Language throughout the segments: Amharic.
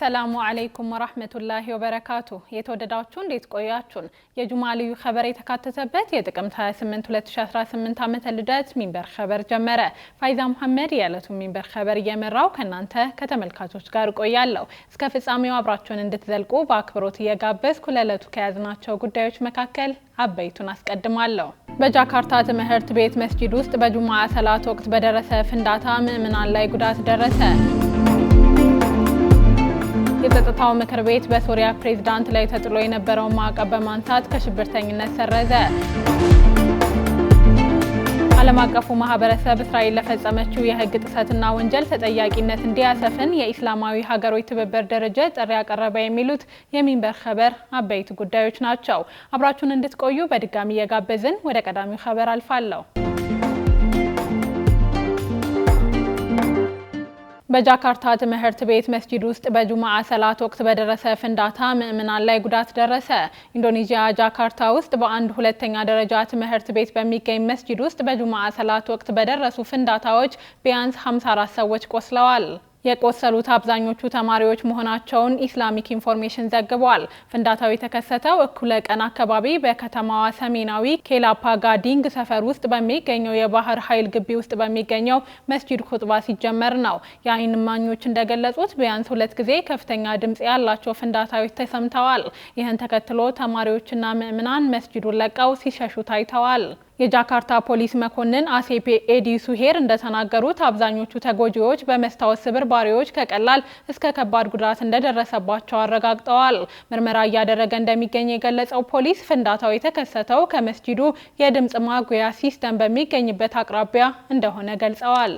አሰላሙ አለይኩም ወራህመቱላሂ ወበረካቱ። የተወደዳችሁ እንዴት ቆያችሁን? የጁማ ልዩ ኸበር የተካተተበት የጥቅምት 28 2018 ዓመተ ልደት ሚንበር ኸበር ጀመረ። ፋይዛ መሐመድ የዕለቱ ሚንበር ኸበር እየመራው ከናንተ ከተመልካቾች ጋር ቆያለሁ። እስከ ፍጻሜው አብራችሁን እንድትዘልቁ በአክብሮት እየጋበዝኩ ለዕለቱ ከያዝናቸው ጉዳዮች መካከል አበይቱን አስቀድማለሁ። በጃካርታ ትምህርት ቤት መስጂድ ውስጥ በጁማዓ ሰላት ወቅት በደረሰ ፍንዳታ ምዕመናን ላይ ጉዳት ደረሰ። የጸጥታው ምክር ቤት በሶሪያ ፕሬዝዳንት ላይ ተጥሎ የነበረውን ማዕቀብ በማንሳት ከሽብርተኝነት ሰረዘ። ዓለም አቀፉ ማህበረሰብ እስራኤል ለፈጸመችው የህግ ጥሰትና ወንጀል ተጠያቂነት እንዲያሰፍን የኢስላማዊ ሀገሮች ትብብር ድርጅት ጥሪ ያቀረበ የሚሉት የሚንበር ኸበር አበይት ጉዳዮች ናቸው። አብራችሁን እንድትቆዩ በድጋሚ እየጋበዝን ወደ ቀዳሚው ኸበር አልፋለሁ። በጃካርታ ትምህርት ቤት መስጂድ ውስጥ በጁማዓ ሰላት ወቅት በደረሰ ፍንዳታ ምዕመናን ላይ ጉዳት ደረሰ። ኢንዶኔዥያ ጃካርታ ውስጥ በአንድ ሁለተኛ ደረጃ ትምህርት ቤት በሚገኝ መስጂድ ውስጥ በጁማዓ ሰላት ወቅት በደረሱ ፍንዳታዎች ቢያንስ 54 ሰዎች ቆስለዋል። የቆሰሉት አብዛኞቹ ተማሪዎች መሆናቸውን ኢስላሚክ ኢንፎርሜሽን ዘግቧል። ፍንዳታው የተከሰተው እኩለ ቀን አካባቢ በከተማዋ ሰሜናዊ ኬላፓ ጋዲንግ ሰፈር ውስጥ በሚገኘው የባህር ኃይል ግቢ ውስጥ በሚገኘው መስጂድ ኹጥባ ሲጀመር ነው። የዓይን እማኞች እንደገለጹት ቢያንስ 2 ጊዜ ከፍተኛ ድምጽ ያላቸው ፍንዳታዎች ተሰምተዋል። ይህን ተከትሎ ተማሪዎችና ምዕመናን መስጂዱን ለቀው ሲሸሹ ታይተዋል። የጃካርታ ፖሊስ መኮንን አሴፔ ኤዲ ሱሄር እንደተናገሩት አብዛኞቹ ተጎጂዎች በመስታወት ስብርባሪዎች ከቀላል እስከ ከባድ ጉዳት እንደደረሰባቸው አረጋግጠዋል። ምርመራ እያደረገ እንደሚገኝ የገለጸው ፖሊስ ፍንዳታው የተከሰተው ከመስጂዱ የድምጽ ማጉያ ሲስተም በሚገኝበት አቅራቢያ እንደሆነ ገልጸዋል።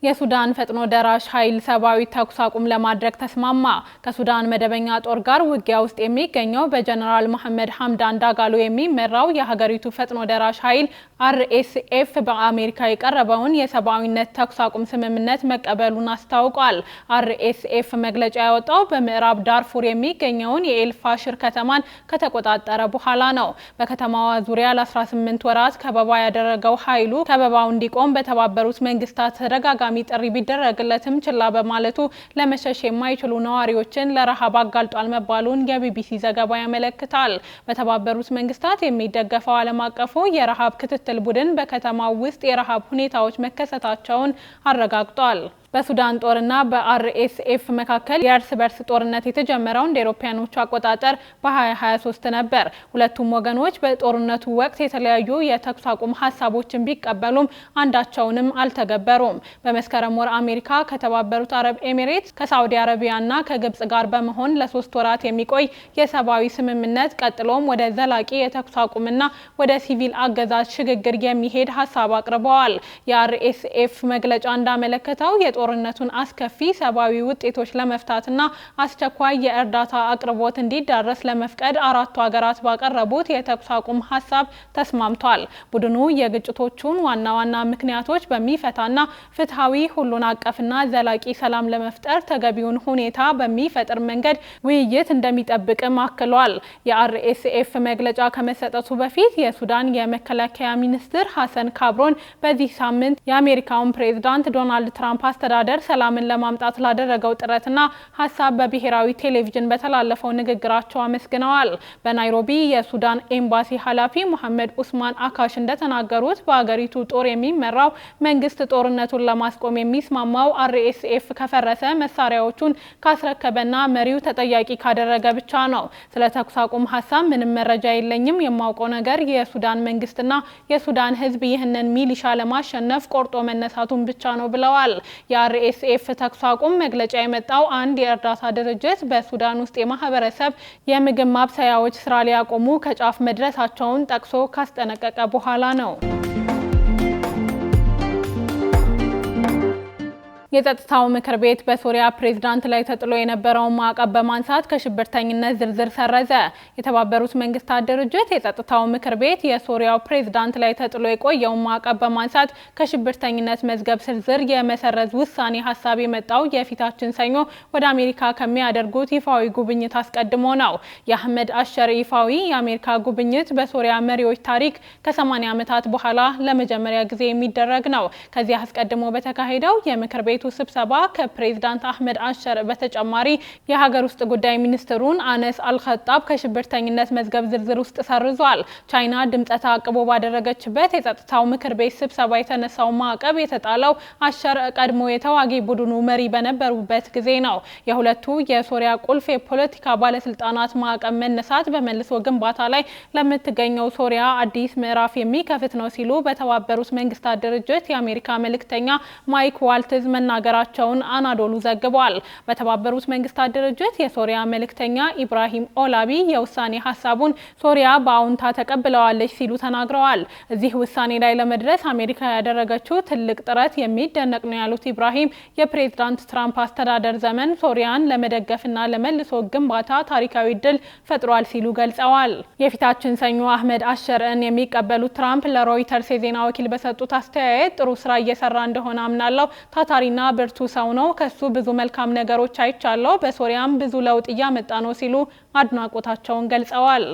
የሱዳን ፈጥኖ ደራሽ ኃይል ሰብአዊ ተኩስ አቁም ለማድረግ ተስማማ። ከሱዳን መደበኛ ጦር ጋር ውጊያ ውስጥ የሚገኘው በጀነራል መሐመድ ሐምዳን ዳጋሎ የሚመራው የሀገሪቱ ፈጥኖ ደራሽ ኃይል አርኤስኤፍ በአሜሪካ የቀረበውን የሰብአዊነት ተኩስ አቁም ስምምነት መቀበሉን አስታውቋል። አርኤስኤፍ መግለጫ ያወጣው በምዕራብ ዳርፉር የሚገኘውን የኤልፋሽር ከተማን ከተቆጣጠረ በኋላ ነው። በከተማዋ ዙሪያ ለ18 ወራት ከበባ ያደረገው ኃይሉ ከበባው እንዲቆም በተባበሩት መንግስታት ተደጋጋሚ ጥሪ ቢደረግለትም ችላ በማለቱ ለመሸሽ የማይችሉ ነዋሪዎችን ለረሃብ አጋልጧል መባሉን የቢቢሲ ዘገባ ያመለክታል። በተባበሩት መንግስታት የሚደገፈው ዓለም አቀፉ የረሃብ ክትትል ቡድን በከተማው ውስጥ የረሃብ ሁኔታዎች መከሰታቸውን አረጋግጧል። በሱዳን ጦርና በአርኤስኤፍ መካከል የእርስ በርስ ጦርነት የተጀመረው እንደ አውሮፓውያኖቹ አቆጣጠር በ2023 ነበር። ሁለቱም ወገኖች በጦርነቱ ወቅት የተለያዩ የተኩስ አቁም ሀሳቦችን ቢቀበሉም አንዳቸውንም አልተገበሩም። በመስከረም ወር አሜሪካ ከተባበሩት አረብ ኤሚሬትስ ከሳዑዲ አረቢያና ከግብጽ ጋር በመሆን ለ3 ወራት የሚቆይ የሰብአዊ ስምምነት ቀጥሎም ወደ ዘላቂ የተኩስ አቁምና ወደ ሲቪል አገዛዝ ሽግግር የሚሄድ ሀሳብ አቅርበዋል። የአርኤስኤፍ መግለጫ እንዳመለከተው ጦርነቱን አስከፊ ሰብአዊ ውጤቶች ለመፍታትና አስቸኳይ የእርዳታ አቅርቦት እንዲዳረስ ለመፍቀድ አራቱ ሀገራት ባቀረቡት የተኩስ አቁም ሀሳብ ተስማምቷል። ቡድኑ የግጭቶቹን ዋና ዋና ምክንያቶች በሚፈታና ፍትሃዊ ሁሉን አቀፍና ዘላቂ ሰላም ለመፍጠር ተገቢውን ሁኔታ በሚፈጥር መንገድ ውይይት እንደሚጠብቅም አክሏል። የአርኤስኤፍ መግለጫ ከመሰጠቱ በፊት የሱዳን የመከላከያ ሚኒስትር ሐሰን ካብሮን በዚህ ሳምንት የአሜሪካውን ፕሬዝዳንት ዶናልድ ትራምፕ አስተዳደር ሰላምን ለማምጣት ላደረገው ጥረትና ሀሳብ በብሔራዊ ቴሌቪዥን በተላለፈው ንግግራቸው አመስግነዋል። በናይሮቢ የሱዳን ኤምባሲ ኃላፊ መሐመድ ኡስማን አካሽ እንደተናገሩት በአገሪቱ ጦር የሚመራው መንግስት ጦርነቱን ለማስቆም የሚስማማው አርኤስኤፍ ከፈረሰ መሳሪያዎቹን ካስረከበና መሪው ተጠያቂ ካደረገ ብቻ ነው። ስለ ተኩስ አቁም ሀሳብ ምንም መረጃ የለኝም። የማውቀው ነገር የሱዳን መንግስትና የሱዳን ህዝብ ይህንን ሚሊሻ ለማሸነፍ ቆርጦ መነሳቱን ብቻ ነው ብለዋል። የአርኤስኤፍ ተኩስ አቁም መግለጫ የመጣው አንድ የእርዳታ ድርጅት በሱዳን ውስጥ የማህበረሰብ የምግብ ማብሰያዎች ስራ ሊያቆሙ ከጫፍ መድረሳቸውን ጠቅሶ ካስጠነቀቀ በኋላ ነው። የጸጥታው ምክር ቤት በሶሪያ ፕሬዝዳንት ላይ ተጥሎ የነበረውን ማዕቀብ በማንሳት ከሽብርተኝነት ዝርዝር ሰረዘ። የተባበሩት መንግስታት ድርጅት የጸጥታው ምክር ቤት የሶሪያው ፕሬዝዳንት ላይ ተጥሎ የቆየውን ማዕቀብ በማንሳት ከሽብርተኝነት መዝገብ ዝርዝር የመሰረዝ ውሳኔ ሀሳብ የመጣው የፊታችን ሰኞ ወደ አሜሪካ ከሚያደርጉት ይፋዊ ጉብኝት አስቀድሞ ነው። የአህመድ አሸር ይፋዊ የአሜሪካ ጉብኝት በሶሪያ መሪዎች ታሪክ ከ80 ዓመታት በኋላ ለመጀመሪያ ጊዜ የሚደረግ ነው። ከዚህ አስቀድሞ በተካሄደው የምክር ቤቱ ስብሰባ ከፕሬዝዳንት አህመድ አሸር በተጨማሪ የሀገር ውስጥ ጉዳይ ሚኒስትሩን አነስ አልኸጣብ ከሽብርተኝነት መዝገብ ዝርዝር ውስጥ ሰርዟል። ቻይና ድምፀ ተአቅቦ ባደረገችበት የጸጥታው ምክር ቤት ስብሰባ የተነሳው ማዕቀብ የተጣለው አሸር ቀድሞ የተዋጊ ቡድኑ መሪ በነበሩበት ጊዜ ነው። የሁለቱ የሶሪያ ቁልፍ የፖለቲካ ባለስልጣናት ማዕቀብ መነሳት በመልሶ ግንባታ ላይ ለምትገኘው ሶሪያ አዲስ ምዕራፍ የሚከፍት ነው ሲሉ በተባበሩት መንግስታት ድርጅት የአሜሪካ መልእክተኛ ማይክ ዋልትዝ መናገራቸውን አናዶሉ ዘግቧል። በተባበሩት መንግስታት ድርጅት የሶሪያ መልእክተኛ ኢብራሂም ኦላቢ የውሳኔ ሀሳቡን ሶሪያ በአውንታ ተቀብለዋለች ሲሉ ተናግረዋል። እዚህ ውሳኔ ላይ ለመድረስ አሜሪካ ያደረገችው ትልቅ ጥረት የሚደነቅ ነው ያሉት ኢብራሂም የፕሬዝዳንት ትራምፕ አስተዳደር ዘመን ሶሪያን ለመደገፍና ለመልሶ ግንባታ ታሪካዊ ድል ፈጥሯል ሲሉ ገልጸዋል። የፊታችን ሰኞ አህመድ አሸርን የሚቀበሉት ትራምፕ ለሮይተርስ የዜና ወኪል በሰጡት አስተያየት ጥሩ ስራ እየሰራ እንደሆነ አምናለሁ። ታታሪና ብርቱ ሰው ነው። ከሱ ብዙ መልካም ነገሮች አይቻለሁ። በሶሪያም ብዙ ለውጥ እያመጣ ነው ሲሉ አድናቆታቸውን ገልጸዋል።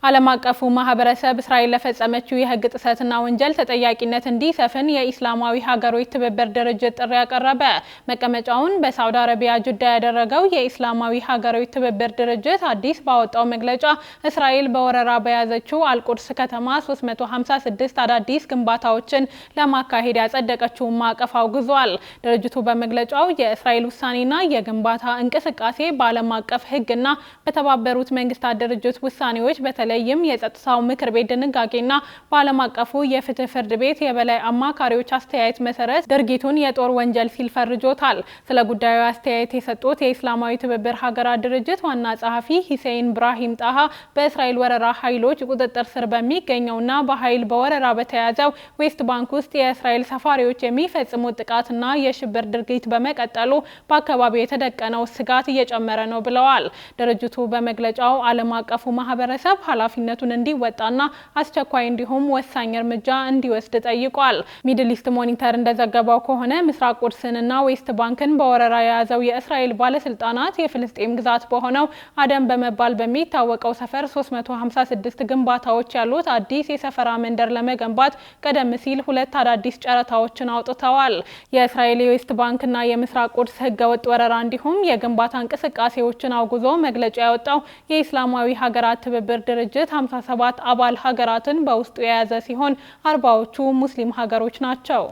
ዓለም አቀፉ ማህበረሰብ እስራኤል ለፈጸመችው የህግ ጥሰትና ወንጀል ተጠያቂነት እንዲሰፍን የኢስላማዊ ሀገሮች ትብብር ድርጅት ጥሪ ያቀረበ። መቀመጫውን በሳውዲ አረቢያ ጅዳ ያደረገው የኢስላማዊ ሀገሮች ትብብር ድርጅት አዲስ ባወጣው መግለጫ እስራኤል በወረራ በያዘችው አልቁድስ ከተማ 356 አዳዲስ ግንባታዎችን ለማካሄድ ያጸደቀችውን ማዕቀፍ አውግዟል። ድርጅቱ በመግለጫው የእስራኤል ውሳኔና የግንባታ እንቅስቃሴ በዓለም አቀፍ ህግና በተባበሩት መንግስታት ድርጅት ውሳኔዎች በተለይም የጸጥታው ምክር ቤት ድንጋጌና በዓለም አቀፉ የፍትህ ፍርድ ቤት የበላይ አማካሪዎች አስተያየት መሰረት ድርጊቱን የጦር ወንጀል ሲል ፈርጆታል። ስለ ጉዳዩ አስተያየት የሰጡት የኢስላማዊ ትብብር ሀገራት ድርጅት ዋና ጸሐፊ ሂሴን ብራሂም ጣሃ በእስራኤል ወረራ ኃይሎች ቁጥጥር ስር በሚገኘውና በኃይል በወረራ በተያዘው ዌስት ባንክ ውስጥ የእስራኤል ሰፋሪዎች የሚፈጽሙት ጥቃትና የሽብር ድርጊት በመቀጠሉ በአካባቢው የተደቀነው ስጋት እየጨመረ ነው ብለዋል። ድርጅቱ በመግለጫው ዓለም አቀፉ ማህበረሰብ ኃላፊነቱን እንዲወጣና አስቸኳይ እንዲሁም ወሳኝ እርምጃ እንዲወስድ ጠይቋል። ሚድል ኢስት ሞኒተር እንደዘገበው ከሆነ ምስራቅ ቁድስንና ዌስት ባንክን በወረራ የያዘው የእስራኤል ባለስልጣናት የፍልስጤም ግዛት በሆነው አደም በመባል በሚታወቀው ሰፈር 356 ግንባታዎች ያሉት አዲስ የሰፈራ መንደር ለመገንባት ቀደም ሲል 2 አዳዲስ ጨረታዎችን አውጥተዋል። የእስራኤል የዌስት ባንክና የምስራቅ ቁድስ ህገወጥ ወረራ እንዲሁም የግንባታ እንቅስቃሴዎችን አውግዞ መግለጫ ያወጣው የኢስላማዊ ሀገራት ትብብር ድርጅት 57 አባል ሀገራትን በውስጡ የያዘ ሲሆን 40ዎቹ ሙስሊም ሀገሮች ናቸው።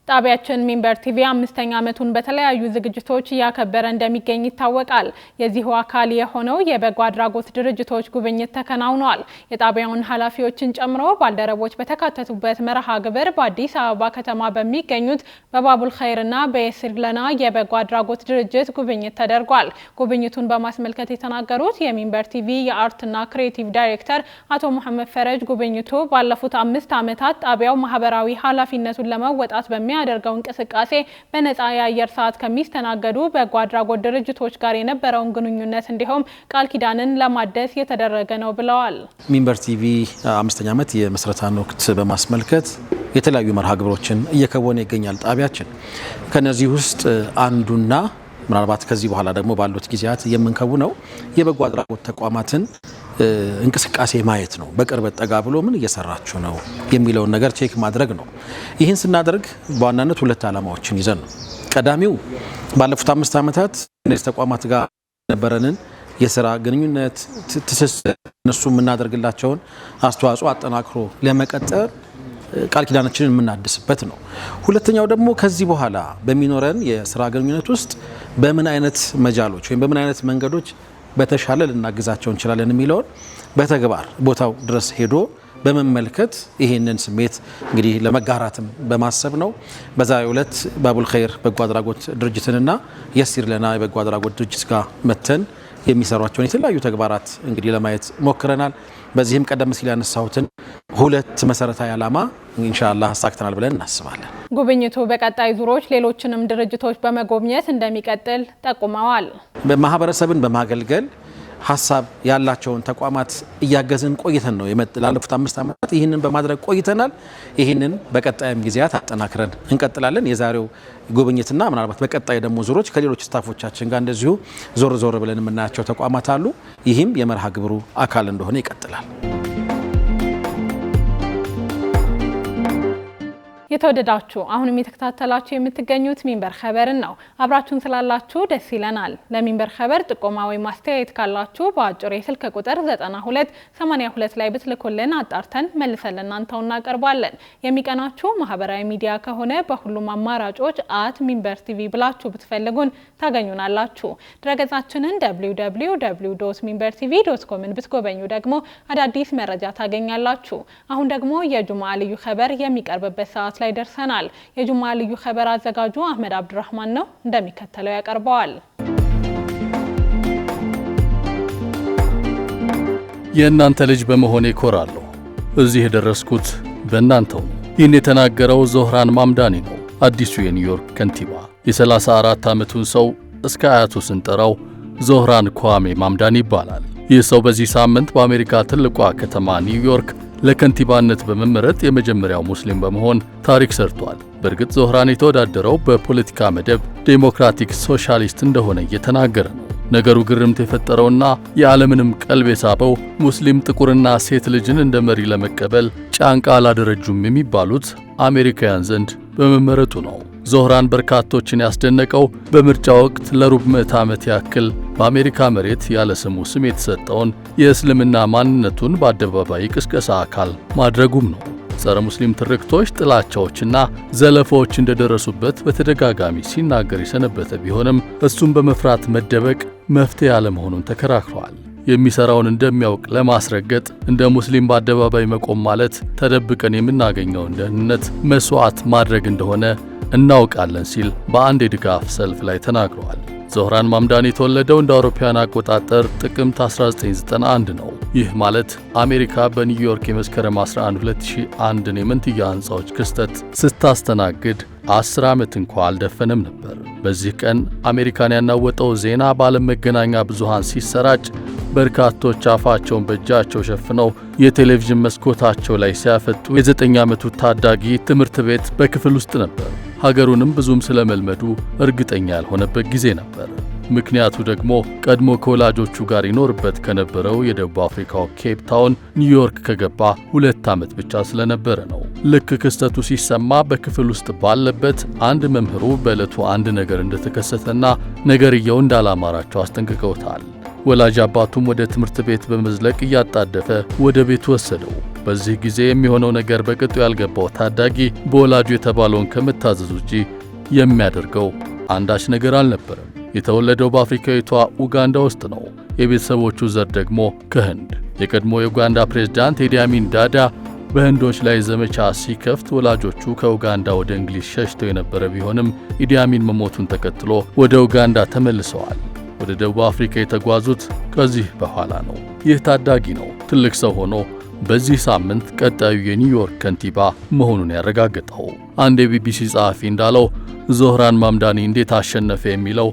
ጣቢያችን ሚንበር ቲቪ 5ኛ ዓመቱን በተለያዩ ዝግጅቶች እያከበረ እንደሚገኝ ይታወቃል። የዚሁ አካል የሆነው የበጎ አድራጎት ድርጅቶች ጉብኝት ተከናውኗል። የጣቢያውን ኃላፊዎችን ጨምሮ ባልደረቦች በተካተቱበት መርሃ ግብር በአዲስ አበባ ከተማ በሚገኙት በባቡል ኸይርና በየሲር ለና የበጎ አድራጎት ድርጅት ጉብኝት ተደርጓል። ጉብኝቱን በማስመልከት የተናገሩት የሚንበር ቲቪ የአርትና ክሬቲቭ ዳይሬክተር አቶ መሐመድ ፈረጅ ጉብኝቱ ባለፉት 5 ዓመታት ጣቢያው ማህበራዊ ኃላፊነቱን ለመወጣት ያደርገው እንቅስቃሴ በነፃ የአየር ሰዓት ከሚስተናገዱ በጎ አድራጎት ድርጅቶች ጋር የነበረውን ግንኙነት እንዲሁም ቃል ኪዳንን ለማደስ የተደረገ ነው ብለዋል። ሚንበር ቲቪ 5ኛ ዓመት የመስረታን ወቅት በማስመልከት የተለያዩ መርሃ ግብሮችን እየከወነ ይገኛል። ጣቢያችን ከነዚህ ውስጥ አንዱና ምናልባት ከዚህ በኋላ ደግሞ ባሉት ጊዜያት የምንከውነው የበጎ አድራጎት ተቋማትን እንቅስቃሴ ማየት ነው። በቅርበት ጠጋ ብሎ ምን እየሰራችሁ ነው የሚለውን ነገር ቼክ ማድረግ ነው። ይህን ስናደርግ በዋናነት 2 ዓላማዎችን ይዘን ነው። ቀዳሚው ባለፉት 5 ዓመታት እነዚህ ተቋማት ጋር ነበረንን የስራ ግንኙነት ትስስር እነሱ የምናደርግላቸውን አስተዋጽኦ አጠናክሮ ለመቀጠል ቃል ኪዳናችንን የምናድስበት ነው። ሁለተኛው ደግሞ ከዚህ በኋላ በሚኖረን የስራ ግንኙነት ውስጥ በምን አይነት መጃሎች ወይም በምን አይነት መንገዶች በተሻለ ልናግዛቸው እንችላለን የሚለውን በተግባር ቦታው ድረስ ሄዶ በመመልከት ይሄንን ስሜት እንግዲህ ለመጋራትም በማሰብ ነው። በዛሬው ዕለት ባቡል ኸይር በጎ አድራጎት ድርጅትንና የሲር ለና የበጎ አድራጎት ድርጅት ጋር መተን የሚሰሯቸውን የተለያዩ ተግባራት እንግዲህ ለማየት ሞክረናል። በዚህም ቀደም ሲል ያነሳሁትን ሁለት መሰረታዊ ዓላማ ኢንሻአላህ አሳክተናል ብለን እናስባለን። ጉብኝቱ በቀጣይ ዙሮች ሌሎችንም ድርጅቶች በመጎብኘት እንደሚቀጥል ጠቁመዋል። ማህበረሰብን በማገልገል ሀሳብ ያላቸውን ተቋማት እያገዝን ቆይተን ነው ላለፉት 5 ዓመታት ይህንን በማድረግ ቆይተናል። ይህንን በቀጣይም ጊዜያት አጠናክረን እንቀጥላለን። የዛሬው ጉብኝትና ምናልባት በቀጣይ ደግሞ ዙሮች ከሌሎች ስታፎቻችን ጋር እንደዚሁ ዞር ብለን የምናያቸው ተቋማት አሉ። ይህም የመርሃ ግብሩ አካል እንደሆነ ይቀጥላል። የተወደዳችሁ አሁንም የተከታተላችሁ የምትገኙት ሚንበር ኸበርን ነው። አብራችሁን ስላላችሁ ደስ ይለናል። ለሚንበር ኸበር ጥቆማ ወይ ማስተያየት ካላችሁ በአጭር የስልክ ቁጥር 9282 ላይ ብትልኩልን አጣርተን መልሰን ለእናንተው እናቀርባለን። የሚቀናችሁ ማህበራዊ ሚዲያ ከሆነ በሁሉም አማራጮች @ሚንበር ቲቪ ብላችሁ ብትፈልጉን ታገኙናላችሁ። ድረገጻችንን www.minbertv.com ብትጎበኙ ደግሞ አዳዲስ መረጃ ታገኛላችሁ። አሁን ደግሞ የጁምዓ ልዩ ኸበር የሚቀርብበት ሰዓት ላይ ደርሰናል። የጁምዓ ልዩ ኸበር አዘጋጁ አህመድ አብዱራህማን ነው፣ እንደሚከተለው ያቀርበዋል። የእናንተ ልጅ በመሆኔ እኮራለሁ። እዚህ የደረስኩት በእናንተው ነው። ይህን የተናገረው ዞህራን ማምዳኒ ነው፣ አዲሱ የኒውዮርክ ከንቲባ። የ34 ዓመቱን ሰው እስከ አያቱ ስንጠራው ዞህራን ኳሜ ማምዳኒ ይባላል። ይህ ሰው በዚህ ሳምንት በአሜሪካ ትልቋ ከተማ ኒውዮርክ ለከንቲባነት በመመረጥ የመጀመሪያው ሙስሊም በመሆን ታሪክ ሰርቷል። በእርግጥ ዞህራን የተወዳደረው በፖለቲካ መደብ ዴሞክራቲክ ሶሻሊስት እንደሆነ እየተናገረ ነው። ነገሩ ግርምት የፈጠረውና የዓለምንም ቀልብ የሳበው ሙስሊም ጥቁርና ሴት ልጅን እንደ መሪ ለመቀበል ጫንቃ አላደረጁም የሚባሉት አሜሪካውያን ዘንድ በመመረጡ ነው። ዞህራን በርካቶችን ያስደነቀው በምርጫ ወቅት ለሩብ ምዕተ ዓመት ያክል በአሜሪካ መሬት ያለ ስሙ ስም የተሰጠውን የእስልምና ማንነቱን በአደባባይ ቅስቀሳ አካል ማድረጉም ነው። ጸረ ሙስሊም ትርክቶች፣ ጥላቻዎችና ዘለፋዎች እንደደረሱበት በተደጋጋሚ ሲናገር የሰነበተ ቢሆንም እሱም በመፍራት መደበቅ መፍትሄ አለመሆኑን ተከራክሯል። የሚሰራውን እንደሚያውቅ ለማስረገጥ እንደ ሙስሊም በአደባባይ መቆም ማለት ተደብቀን የምናገኘውን ደህንነት መስዋዕት ማድረግ እንደሆነ እናውቃለን ሲል በአንድ የድጋፍ ሰልፍ ላይ ተናግሯል። ዞህራን ማምዳኒ የተወለደው እንደ አውሮፓውያን አቆጣጠር ጥቅምት 1991 ነው። ይህ ማለት አሜሪካ በኒውዮርክ የመስከረም 11 2001 የመንትያ ህንፃዎች ክስተት ስታስተናግድ 10 ዓመት እንኳ አልደፈነም ነበር። በዚህ ቀን አሜሪካን ያናወጠው ዜና በዓለም መገናኛ ብዙሃን ሲሰራጭ በርካቶች አፋቸውን በእጃቸው ሸፍነው የቴሌቪዥን መስኮታቸው ላይ ሲያፈጡ የ9 ዓመቱ ታዳጊ ትምህርት ቤት በክፍል ውስጥ ነበር። ሀገሩንም ብዙም ስለመልመዱ እርግጠኛ ያልሆነበት ጊዜ ነበር። ምክንያቱ ደግሞ ቀድሞ ከወላጆቹ ጋር ይኖርበት ከነበረው የደቡብ አፍሪካው ኬፕ ታውን ኒውዮርክ ከገባ 2 ዓመት ብቻ ስለነበረ ነው። ልክ ክስተቱ ሲሰማ በክፍል ውስጥ ባለበት አንድ መምህሩ በዕለቱ አንድ ነገር እንደተከሰተና ነገርየው እንዳላማራቸው አስጠንቅቀውታል። ወላጅ አባቱም ወደ ትምህርት ቤት በመዝለቅ እያጣደፈ ወደ ቤቱ ወሰደው። በዚህ ጊዜ የሚሆነው ነገር በቅጡ ያልገባው ታዳጊ በወላጁ የተባለውን ከመታዘዝ ውጪ የሚያደርገው አንዳች ነገር አልነበረም። የተወለደው በአፍሪካዊቷ ኡጋንዳ ውስጥ ነው። የቤተሰቦቹ ዘር ደግሞ ከህንድ። የቀድሞ የኡጋንዳ ፕሬዝዳንት ኢዲ አሚን ዳዳ በህንዶች ላይ ዘመቻ ሲከፍት ወላጆቹ ከኡጋንዳ ወደ እንግሊዝ ሸሽተው የነበረ ቢሆንም ኢዲ አሚን መሞቱን ተከትሎ ወደ ኡጋንዳ ተመልሰዋል። ወደ ደቡብ አፍሪካ የተጓዙት ከዚህ በኋላ ነው። ይህ ታዳጊ ነው ትልቅ ሰው ሆኖ በዚህ ሳምንት ቀጣዩ የኒውዮርክ ከንቲባ መሆኑን ያረጋገጠው። አንድ የቢቢሲ ጸሐፊ እንዳለው ዞህራን ማምዳኒ እንዴት አሸነፈ የሚለው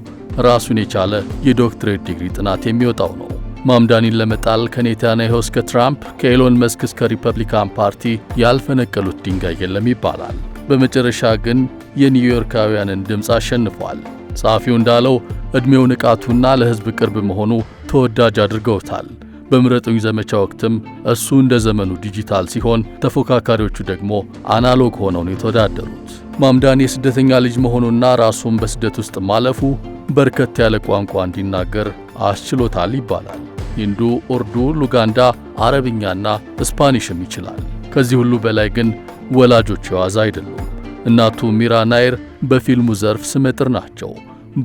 ራሱን የቻለ የዶክትሬት ዲግሪ ጥናት የሚወጣው ነው። ማምዳኒን ለመጣል ከኔታንያሁ እስከ ትራምፕ ከኤሎን መስክ እስከ ሪፐብሊካን ፓርቲ ያልፈነቀሉት ድንጋይ የለም ይባላል። በመጨረሻ ግን የኒውዮርካውያንን ድምፅ አሸንፏል። ጸሐፊው እንዳለው ዕድሜው፣ ንቃቱና ለሕዝብ ቅርብ መሆኑ ተወዳጅ አድርገውታል። በምረጡኝ ዘመቻ ወቅትም እሱ እንደ ዘመኑ ዲጂታል ሲሆን፣ ተፎካካሪዎቹ ደግሞ አናሎግ ሆነው ነው የተወዳደሩት። ማምዳኒ የስደተኛ ልጅ መሆኑና ራሱን በስደት ውስጥ ማለፉ በርከት ያለ ቋንቋ እንዲናገር አስችሎታል ይባላል። ሂንዱ፣ ኡርዱ፣ ሉጋንዳ፣ አረብኛና ስፓኒሽም ይችላል። ከዚህ ሁሉ በላይ ግን ወላጆቹ የዋዛ አይደሉም። እናቱ ሚራ ናይር በፊልሙ ዘርፍ ስመጥር ናቸው።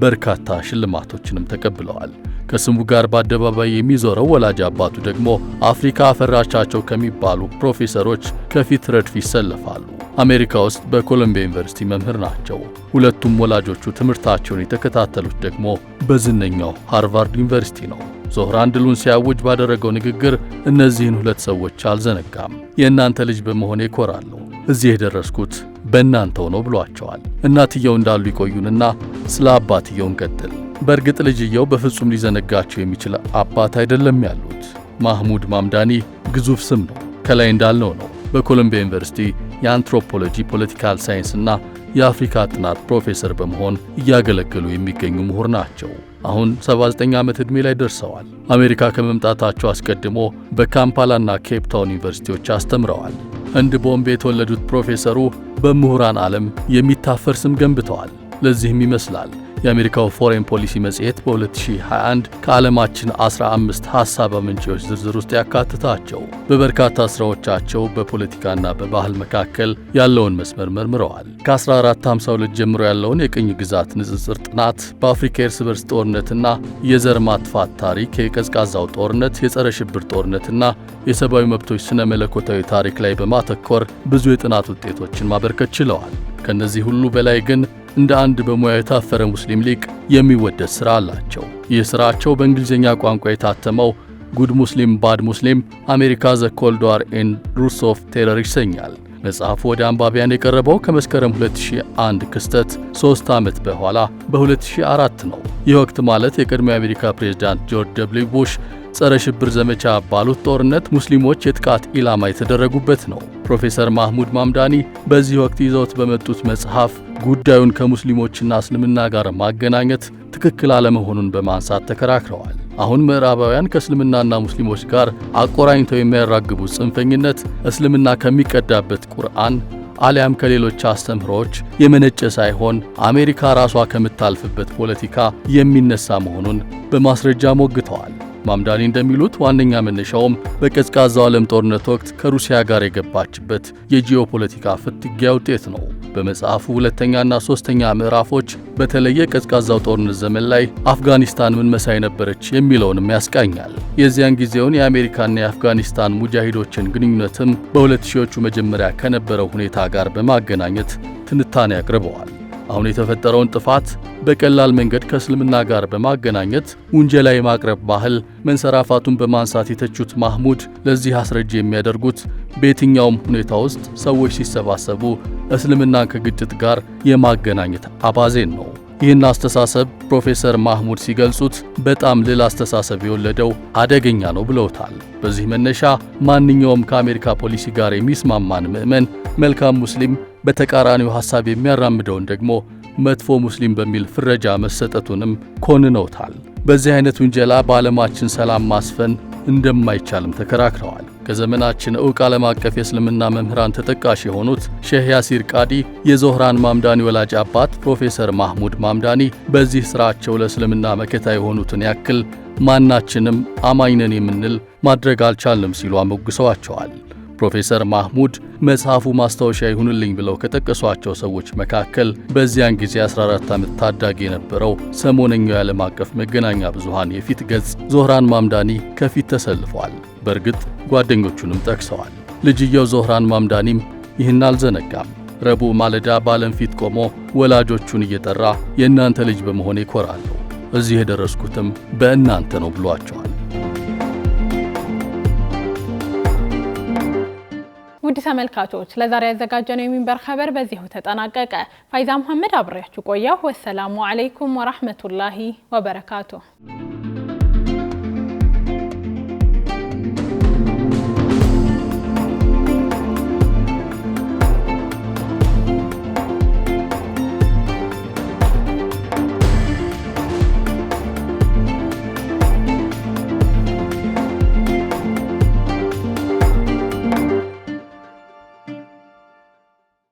በርካታ ሽልማቶችንም ተቀብለዋል። ከስሙ ጋር በአደባባይ የሚዞረው ወላጅ አባቱ ደግሞ አፍሪካ አፈራቻቸው ከሚባሉ ፕሮፌሰሮች ከፊት ረድፍ ይሰለፋሉ። አሜሪካ ውስጥ በኮሎምቢያ ዩኒቨርሲቲ መምህር ናቸው። ሁለቱም ወላጆቹ ትምህርታቸውን የተከታተሉት ደግሞ በዝነኛው ሃርቫርድ ዩኒቨርሲቲ ነው። ዞህራን ድሉን ሲያውጅ ባደረገው ንግግር እነዚህን ሁለት ሰዎች አልዘነጋም። የእናንተ ልጅ በመሆኔ እኮራለሁ፣ እዚህ የደረስኩት በእናንተው ነው ብሏቸዋል። እናትየው እንዳሉ ይቆዩንና ስለ አባትየው እንቀጥል። በእርግጥ ልጅየው በፍጹም ሊዘነጋቸው የሚችል አባት አይደለም ያሉት። ማህሙድ ማምዳኒ ግዙፍ ስም ነው። ከላይ እንዳልነው ነው በኮሎምቢያ ዩኒቨርሲቲ የአንትሮፖሎጂ ፖለቲካል ሳይንስና የአፍሪካ ጥናት ፕሮፌሰር በመሆን እያገለገሉ የሚገኙ ምሁር ናቸው። አሁን 79 ዓመት ዕድሜ ላይ ደርሰዋል። አሜሪካ ከመምጣታቸው አስቀድሞ በካምፓላና ኬፕ ታውን ዩኒቨርሲቲዎች አስተምረዋል። ህንድ ቦምቤ የተወለዱት ፕሮፌሰሩ በምሁራን ዓለም የሚታፈር ስም ገንብተዋል። ለዚህም ይመስላል የአሜሪካው ፎሬን ፖሊሲ መጽሔት በ2021 ከዓለማችን 15 ሐሳብ አመንጪዎች ዝርዝር ውስጥ ያካትታቸው። በበርካታ ሥራዎቻቸው በፖለቲካና በባህል መካከል ያለውን መስመር መርምረዋል። ከ1452 ጀምሮ ያለውን የቅኝ ግዛት ንጽጽር ጥናት፣ በአፍሪካ የእርስ በርስ ጦርነትና የዘር ማጥፋት ታሪክ፣ የቀዝቃዛው ጦርነት፣ የጸረ ሽብር ጦርነትና የሰብአዊ መብቶች ስነ መለኮታዊ ታሪክ ላይ በማተኮር ብዙ የጥናት ውጤቶችን ማበርከት ችለዋል። ከነዚህ ሁሉ በላይ ግን እንደ አንድ በሙያ የታፈረ ሙስሊም ሊቅ የሚወደድ ሥራ አላቸው። ይህ ሥራቸው በእንግሊዝኛ ቋንቋ የታተመው ጉድ ሙስሊም ባድ ሙስሊም አሜሪካ ዘ ኮልድ ዋር ኤንድ ሩትስ ኦፍ ቴረር ይሰኛል። መጽሐፉ ወደ አንባቢያን የቀረበው ከመስከረም 2001 ክስተት 3 ዓመት በኋላ በ2004 ነው። ይህ ወቅት ማለት የቀድሞ የአሜሪካ ፕሬዝዳንት ጆርጅ ደብልዩ ቡሽ ጸረ ሽብር ዘመቻ ባሉት ጦርነት ሙስሊሞች የጥቃት ኢላማ የተደረጉበት ነው። ፕሮፌሰር ማህሙድ ማምዳኒ በዚህ ወቅት ይዘውት በመጡት መጽሐፍ ጉዳዩን ከሙስሊሞችና እስልምና ጋር ማገናኘት ትክክል አለመሆኑን በማንሳት ተከራክረዋል። አሁን ምዕራባውያን ከእስልምናና ሙስሊሞች ጋር አቆራኝተው የሚያራግቡት ጽንፈኝነት እስልምና ከሚቀዳበት ቁርአን አሊያም ከሌሎች አስተምህሮች የመነጨ ሳይሆን አሜሪካ ራሷ ከምታልፍበት ፖለቲካ የሚነሳ መሆኑን በማስረጃ ሞግተዋል። ማምዳኒ እንደሚሉት ዋነኛ መነሻውም በቀዝቃዛው ዓለም ጦርነት ወቅት ከሩሲያ ጋር የገባችበት የጂኦፖለቲካ ፍትጊያ ውጤት ነው። በመጽሐፉ ሁለተኛና ሶስተኛ ምዕራፎች በተለየ ቀዝቃዛው ጦርነት ዘመን ላይ አፍጋኒስታን ምን መሳይ ነበረች የሚለውንም ያስቃኛል። የዚያን ጊዜውን የአሜሪካና የአፍጋኒስታን ሙጃሂዶችን ግንኙነትም በ2000ዎቹ መጀመሪያ ከነበረው ሁኔታ ጋር በማገናኘት ትንታኔ አቅርበዋል። አሁን የተፈጠረውን ጥፋት በቀላል መንገድ ከእስልምና ጋር በማገናኘት ውንጀላ የማቅረብ ባህል መንሰራፋቱን በማንሳት የተቹት ማህሙድ ለዚህ አስረጅ የሚያደርጉት በየትኛውም ሁኔታ ውስጥ ሰዎች ሲሰባሰቡ እስልምናን ከግጭት ጋር የማገናኘት አባዜን ነው። ይህን አስተሳሰብ ፕሮፌሰር ማህሙድ ሲገልጹት በጣም ልል አስተሳሰብ የወለደው አደገኛ ነው ብለውታል። በዚህ መነሻ ማንኛውም ከአሜሪካ ፖሊሲ ጋር የሚስማማን ምዕመን መልካም ሙስሊም፣ በተቃራኒው ሐሳብ የሚያራምደውን ደግሞ መጥፎ ሙስሊም በሚል ፍረጃ መሰጠቱንም ኮንነውታል። በዚህ አይነት ውንጀላ በዓለማችን ሰላም ማስፈን እንደማይቻልም ተከራክረዋል። ከዘመናችን ዕውቅ ዓለም አቀፍ የእስልምና መምህራን ተጠቃሽ የሆኑት ሼህ ያሲር ቃዲ የዞህራን ማምዳኒ ወላጅ አባት ፕሮፌሰር ማህሙድ ማምዳኒ በዚህ ሥራቸው ለእስልምና መከታ የሆኑትን ያክል ማናችንም አማኝ ነን የምንል ማድረግ አልቻልንም ሲሉ አሞግሰዋቸዋል። ፕሮፌሰር ማህሙድ መጽሐፉ ማስታወሻ ይሁንልኝ ብለው ከጠቀሷቸው ሰዎች መካከል በዚያን ጊዜ 14 ዓመት ታዳጊ የነበረው ሰሞነኛው የዓለም አቀፍ መገናኛ ብዙሃን የፊት ገጽ ዞህራን ማምዳኒ ከፊት ተሰልፏል። በእርግጥ ጓደኞቹንም ጠቅሰዋል። ልጅየው ዞህራን ማምዳኒም ይህን አልዘነጋም። ረቡዕ ማለዳ በዓለም ፊት ቆሞ ወላጆቹን እየጠራ የእናንተ ልጅ በመሆኔ እኮራለሁ፣ እዚህ የደረስኩትም በእናንተ ነው ብሏቸዋል። ውድ ተመልካቾች ለዛሬ ያዘጋጀነው የሚንበር ኸበር በዚሁ ተጠናቀቀ። ፋይዛ መሐመድ አብሬያችሁ ቆየሁ። ወሰላሙ አለይኩም ወራህመቱላሂ ወበረካቱ።